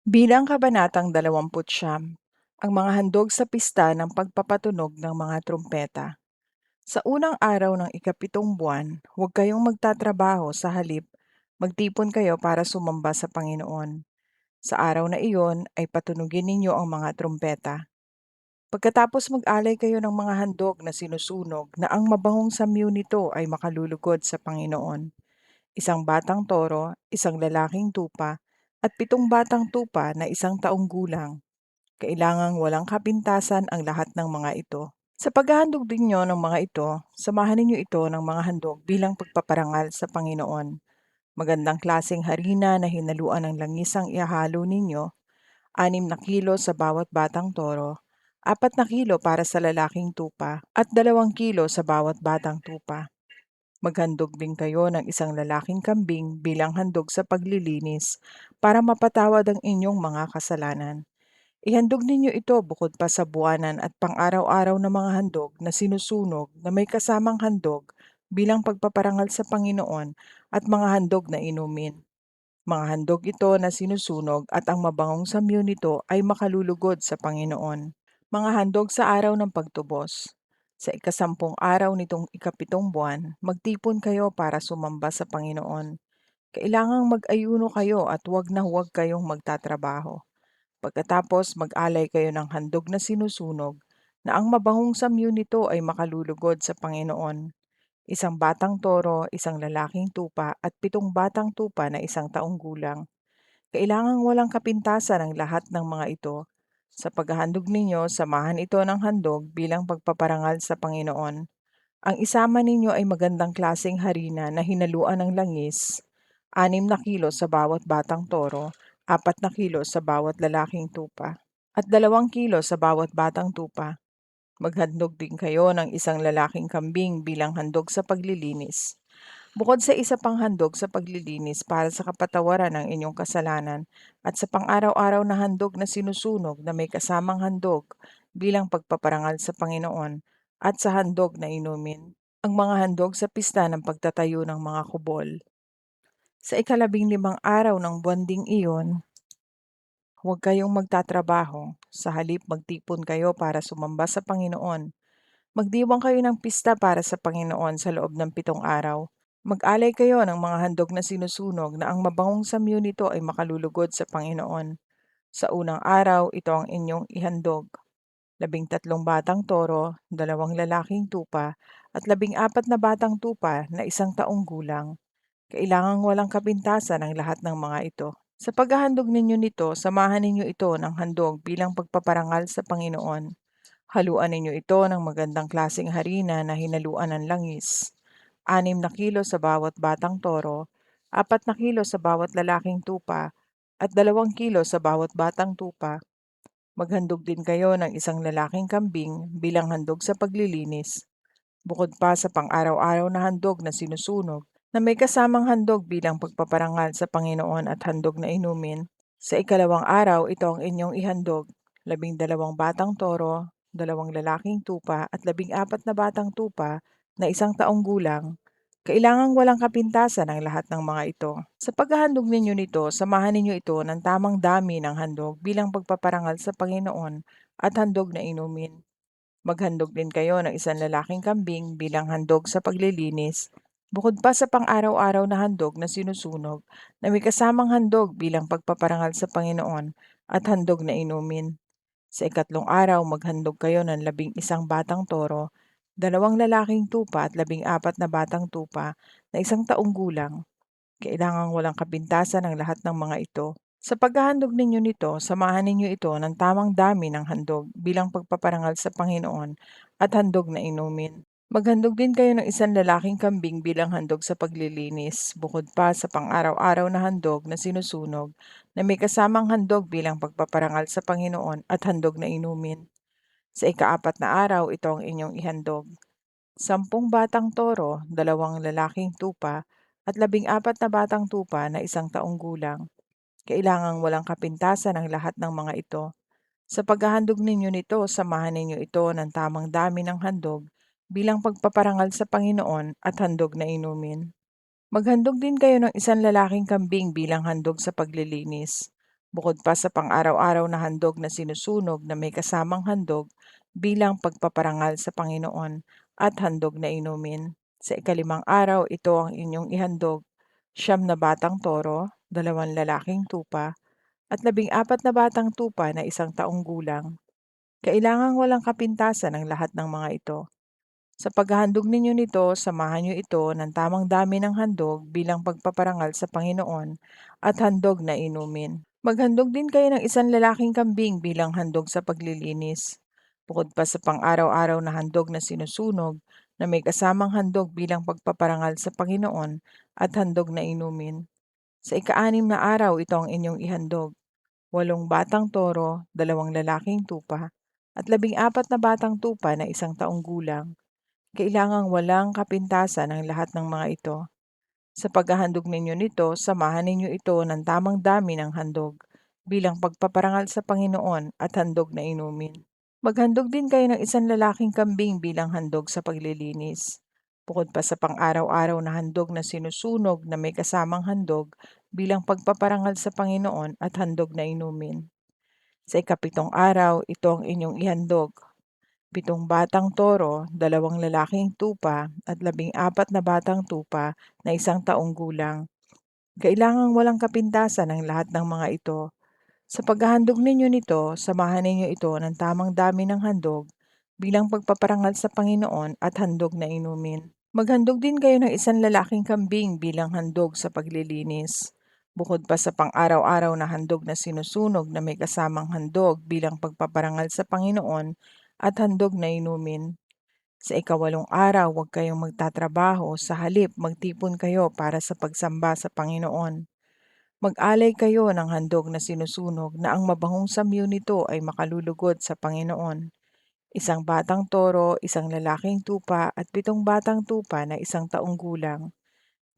Bilang kabanatang 29, ang mga handog sa pista ng pagpapatunog ng mga trumpeta. Sa unang araw ng ikapitong buwan, huwag kayong magtatrabaho, sa halip, magtipon kayo para sumamba sa Panginoon. Sa araw na iyon ay patunugin ninyo ang mga trumpeta. Pagkatapos mag-alay kayo ng mga handog na sinusunog na ang mabahong samyo nito ay makalulugod sa Panginoon. Isang batang toro, isang lalaking tupa, at 7 batang tupa na 1 taong gulang. Kailangang walang kapintasan ang lahat ng mga ito. Sa paghahandog din niyo ng mga ito, samahan ninyo ito ng mga handog bilang pagpaparangal sa Panginoon. Magandang klaseng harina na hinaluan ng langis ang ihalo ninyo, 6 na kilo sa bawat batang toro, 4 na kilo para sa lalaking tupa, at 2 kilo sa bawat batang tupa. Maghandog din kayo ng isang lalaking kambing bilang handog sa paglilinis para mapatawad ang inyong mga kasalanan. Ihandog ninyo ito bukod pa sa buwanan at pang-araw-araw na mga handog na sinusunog na may kasamang handog bilang pagpaparangal sa Panginoon at mga handog na inumin. Mga handog ito na sinusunog at ang mabangong samyo nito ay makalulugod sa Panginoon. Mga handog sa araw ng pagtubos. Sa ikasampung araw nitong ikapitong buwan, magtipon kayo para sumamba sa Panginoon. Kailangang mag-ayuno kayo at huwag kayong magtatrabaho. Pagkatapos mag-alay kayo ng handog na sinusunog na ang mabahong samyo nito ay makalulugod sa Panginoon. Isang batang toro, isang lalaking tupa at 7 batang tupa na 1 taong gulang. Kailangang walang kapintasan ang lahat ng mga ito. Sa paghahandog ninyo, samahan ito ng handog bilang pagpaparangal sa Panginoon. Ang isama ninyo ay magandang klaseng harina na hinaluan ng langis, 6 na kilo sa bawat batang toro, 4 na kilo sa bawat lalaking tupa, at 2 kilo sa bawat batang tupa. Maghandog din kayo ng isang lalaking kambing bilang handog sa paglilinis. Bukod sa isa pang handog sa paglilinis para sa kapatawaran ng inyong kasalanan at sa pang-araw-araw na handog na sinusunog na may kasamang handog bilang pagpaparangal sa Panginoon at sa handog na inumin. Ang mga handog sa pista ng pagtatayo ng mga kubol. Sa ika-15 araw ng buwan ding iyon, huwag kayong magtatrabaho, sa halip magtipon kayo para sumamba sa Panginoon. Magdiwang kayo ng pista para sa Panginoon sa loob ng 7 araw. Mag-alay kayo ng mga handog na sinusunog na ang mabangong samyo nito ay makalulugod sa Panginoon. Sa unang araw, ito ang inyong ihandog: 13 batang toro, 2 lalaking tupa, at 14 batang tupa na 1 taong gulang. Kailangang walang kapintasan ang lahat ng mga ito. Sa paghahandog ninyo nito, samahan ninyo ito ng handog bilang pagpaparangal sa Panginoon. Haluan ninyo ito ng magandang klaseng harina na hinaluan ng langis, 6 na kilo sa bawat batang toro, 4 na kilo sa bawat lalaking tupa, at 2 kilo sa bawat batang tupa. Maghandog din kayo ng isang lalaking kambing bilang handog sa paglilinis, bukod pa sa pang-araw-araw na handog na sinusunog na may kasamang handog bilang pagpaparangal sa Panginoon at handog na inumin. Sa ikalawang araw, ito ang inyong ihandog: 12 batang toro, 2 lalaking tupa, at 14 batang tupa na 1 taong gulang. Kailangang walang kapintasan ang lahat ng mga ito. Sa paghahandog ninyo nito, samahan ninyo ito ng tamang dami ng handog bilang pagpaparangal sa Panginoon at handog na inumin. Maghandog din kayo ng isang lalaking kambing bilang handog sa paglilinis, bukod pa sa pang-araw-araw na handog na sinusunog na may kasamang handog bilang pagpaparangal sa Panginoon at handog na inumin. Sa ikatlong araw, maghandog kayo ng 11 batang toro, 2 lalaking tupa at 14 batang tupa na 1 taong gulang. Kailangang walang kapintasan ang lahat ng mga ito. Sa paghahandog ninyo nito, samahan ninyo ito ng tamang dami ng handog bilang pagpaparangal sa Panginoon at handog na inumin. Maghandog din kayo ng isang lalaking kambing bilang handog sa paglilinis, bukod pa sa pang-araw-araw na handog na sinusunog na may kasamang handog bilang pagpaparangal sa Panginoon at handog na inumin. Sa ikaapat na araw, ito ang inyong ihandog: 10 batang toro, 2 lalaking tupa, at 14 batang tupa na 1 taong gulang. Kailangang walang kapintasan ang lahat ng mga ito. Sa paghahandog ninyo nito, samahan ninyo ito ng tamang dami ng handog bilang pagpaparangal sa Panginoon at handog na inumin. Maghandog din kayo ng isang lalaking kambing bilang handog sa paglilinis, Bukod pa sa pang-araw-araw na handog na sinusunog na may kasamang handog bilang pagpaparangal sa Panginoon at handog na inumin. Sa ikalimang araw, ito ang inyong ihandog: 9 na batang toro, 2 lalaking tupa, at 14 na batang tupa na 1 taong gulang. Kailangang walang kapintasan ang lahat ng mga ito. Sa paghahandog ninyo nito, samahan niyo ito ng tamang dami ng handog bilang pagpaparangal sa Panginoon at handog na inumin. Maghandog din kayo ng 1 lalaking kambing bilang handog sa paglilinis. Bukod pa sa pang-araw-araw na handog na sinusunog, na may kasamang handog bilang pagpaparangal sa Panginoon at handog na inumin. Sa ika-6 na araw, ito ang inyong ihandog: 8 batang toro, 2 lalaking tupa, at 14 na batang tupa na 1 taong gulang. Kailangang walang kapintasan ang lahat ng mga ito. Sa paghahandog ninyo nito, samahan ninyo ito ng tamang dami ng handog bilang pagpaparangal sa Panginoon at handog na inumin. Maghandog din kayo ng 1 lalaking kambing bilang handog sa paglilinis. Bukod pa sa pang-araw-araw na handog na sinusunog na may kasamang handog bilang pagpaparangal sa Panginoon at handog na inumin. Sa ika-7 araw, ito ang inyong ihandog: 7 batang toro, 2 lalaking tupa, at 14 na batang tupa na 1 taong gulang. Kailangang walang kapintasan ang lahat ng mga ito. Sa paghahandog ninyo nito, samahan ninyo ito ng tamang dami ng handog bilang pagpaparangal sa Panginoon at handog na inumin. Maghandog din kayo ng 1 lalaking kambing bilang handog sa paglilinis. Bukod pa sa pang-araw-araw na handog na sinusunog na may kasamang handog bilang pagpaparangal sa Panginoon at handog na inumin. Sa ika-8 araw, huwag kayong magtatrabaho, sa halip magtipon kayo para sa pagsamba sa Panginoon. Mag-alay kayo ng handog na sinusunog na ang mabahong samyo nito ay makalulugod sa Panginoon: 1 batang toro, 1 lalaking tupa, at 7 batang tupa na 1 taong gulang.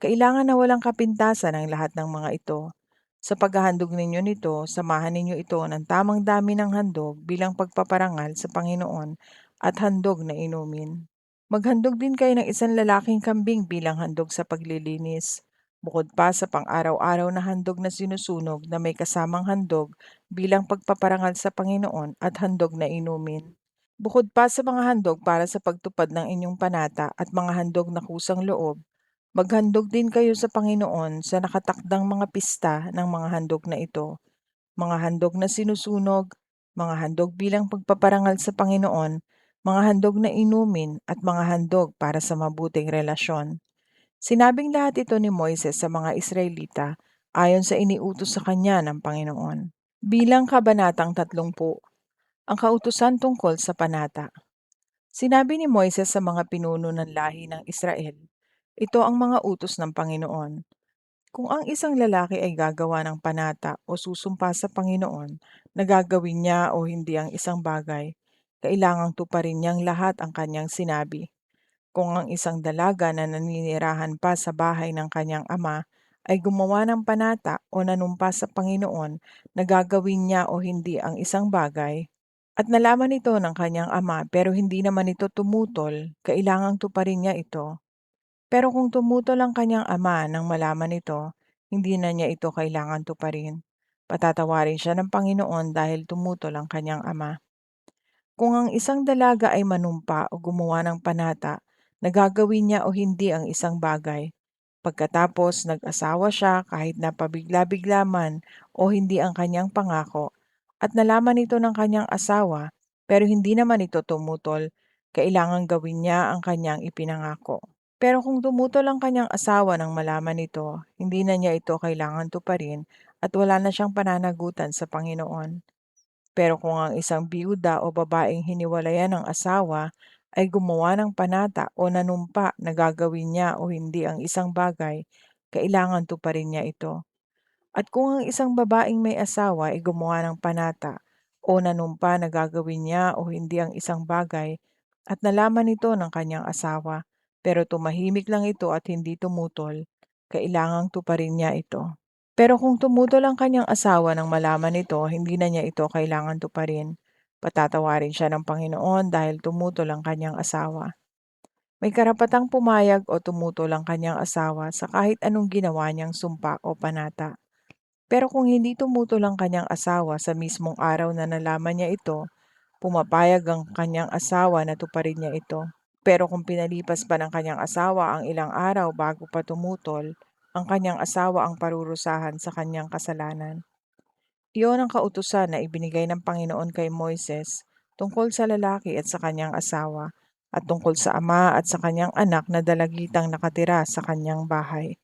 Kailangan na walang kapintasan ang lahat ng mga ito. Sa paghahandog ninyo nito, samahan ninyo ito ng tamang dami ng handog bilang pagpaparangal sa Panginoon at handog na inumin. Maghandog din kayo ng 1 lalaking kambing bilang handog sa paglilinis. Bukod pa sa pang-araw-araw na handog na sinusunog na may kasamang handog bilang pagpaparangal sa Panginoon at handog na inumin. Bukod pa sa mga handog para sa pagtupad ng inyong panata at mga handog na kusang loob, maghandog din kayo sa Panginoon sa nakatakdang mga pista ng mga handog na ito: mga handog na sinusunog, mga handog bilang pagpaparangal sa Panginoon, mga handog na inumin, at mga handog para sa mabuting relasyon. Sinabing lahat ito ni Moises sa mga Israelita ayon sa iniutos sa kanya ng Panginoon. Bilang Kabanatang 30, ang kautusan tungkol sa panata. Sinabi ni Moises sa mga pinuno ng lahi ng Israel, ito ang mga utos ng Panginoon: kung ang isang lalaki ay gagawa ng panata o susumpa sa Panginoon na gagawin niya o hindi ang isang bagay, kailangang tuparin niyang lahat ang kanyang sinabi. Kung ang isang dalaga na naninirahan pa sa bahay ng kanyang ama ay gumawa ng panata o nanumpa sa Panginoon na gagawin niya o hindi ang isang bagay, at nalaman ito ng kanyang ama pero hindi naman ito tumutol, kailangang tuparin niya ito. Pero kung tumutol ang kanyang ama nang malaman ito, hindi na niya ito kailangan tuparin. Patatawarin siya ng Panginoon dahil tumutol ang kanyang ama. Kung ang isang dalaga ay manumpa o gumawa ng panata na gagawin niya o hindi ang isang bagay, pagkatapos nag-asawa siya kahit na pabigla-bigla man o hindi ang kanyang pangako, at nalaman ito ng kanyang asawa pero hindi naman ito tumutol, kailangang gawin niya ang kanyang ipinangako. Pero kung tumutol ang kanyang asawa nang malaman ito, hindi na niya ito kailangan tuparin at wala na siyang pananagutan sa Panginoon. Pero kung ang isang biyuda o babaeng hiniwalayan ng asawa ay gumawa ng panata o nanumpa na gagawin niya o hindi ang isang bagay, kailangan tuparin niya ito. At kung ang isang babaeng may asawa ay gumawa ng panata o nanumpa na gagawin niya o hindi ang isang bagay, at nalaman ito ng kanyang asawa, pero tumahimik lang ito at hindi tumutol, kailangang tuparin niya ito. Pero kung tumutol ang kanyang asawa nang malaman nito, hindi na niya ito kailangan tuparin. Patatawarin siya ng Panginoon dahil tumutol ang kanyang asawa. May karapatang pumayag o tumutol ang kanyang asawa sa kahit anong ginawa niyang sumpa o panata. Pero kung hindi tumutol ang kanyang asawa sa mismong araw na nalaman niya ito, pumapayag ang kanyang asawa na tuparin niya ito. Pero kung pinalipas pa ng kanyang asawa ang ilang araw bago pa tumutol, ang kanyang asawa ang parurusahan sa kanyang kasalanan. Iyon ang kautusan na ibinigay ng Panginoon kay Moises tungkol sa lalaki at sa kanyang asawa, at tungkol sa ama at sa kanyang anak na dalagitang nakatira sa kanyang bahay.